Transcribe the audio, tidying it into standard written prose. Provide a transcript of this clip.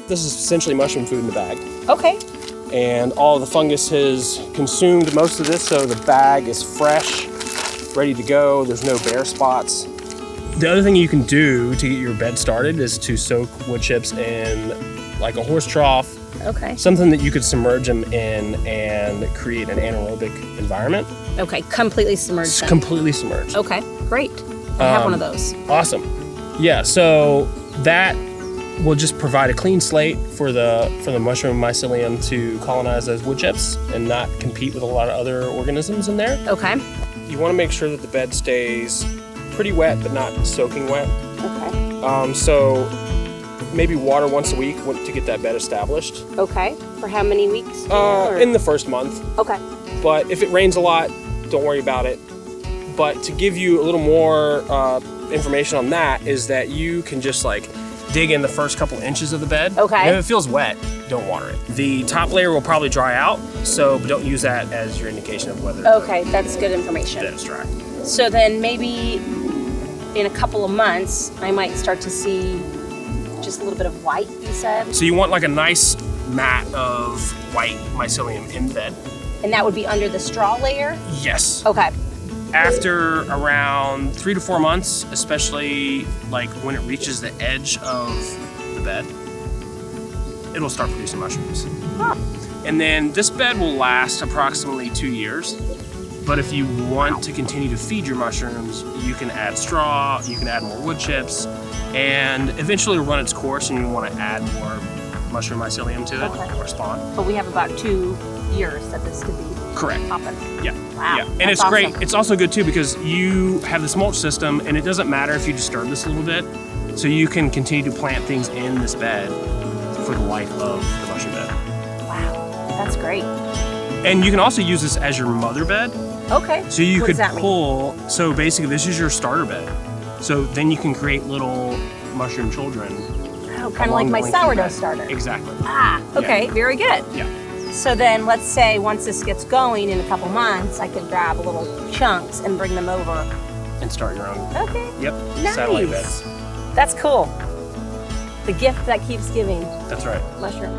This is essentially mushroom food in the bag. Okay. And all the fungus has consumed most of this, so the bag is fresh, ready to go. There's no bare spots. The other thing you can do to get your bed started is to soak wood chips in like a horse trough. Okay. Something that you could submerge them in and create an anaerobic environment. Okay, completely submerged them. Completely submerged. Okay, great. I have one of those. Awesome. Yeah, so that will just provide a clean slate for the mushroom mycelium to colonize those wood chips and not compete with a lot of other organisms in there. Okay. You want to make sure that the bed stays pretty wet but not soaking wet. Okay. So maybe water once a week to get that bed established. Okay. For how many weeks? In the first month. Okay. But if it rains a lot, don't worry about it. But to give you a little more information on that is that you can just like dig in the first couple inches of the bed. Okay. And if it feels wet, don't water it. The top layer will probably dry out, so don't use that as your indication of whether Okay, that's good information. the bed is dry. So then maybe in a couple of months, I might start to see just a little bit of white, you said? So you want like a nice mat of white mycelium in the bed. And that would be under the straw layer? Yes. Okay. After around 3 to 4 months, especially like when it reaches the edge of the bed, it'll start producing mushrooms. Huh. And then this bed will last approximately 2 years. But if you want to continue to feed your mushrooms, you can add straw, you can add more wood chips, and eventually it'll run its course and you want to add more mushroom mycelium to it or spawn. But we have about 2 years that this could be Correct. popping. Yeah. Wow. Yeah. And that's it's awesome. great. It's also good too because you have this mulch system and it doesn't matter if you disturb this a little bit. So you can continue to plant things in this bed for the life of the mushroom bed. Wow. That's great. And you can also use this as your mother bed. Okay. So you What could does that mean? pull, so basically this is your starter bed. So then you can create little mushroom children. Oh, kind of like my sourdough starter. Exactly. Ah, okay, very good. Yeah. So then let's say once this gets going in a couple months, I could grab little chunks and bring them over. And start your own. Okay. Yep. Nice. Satellite beds. That's cool. The gift that keeps giving. That's right. Mushroom.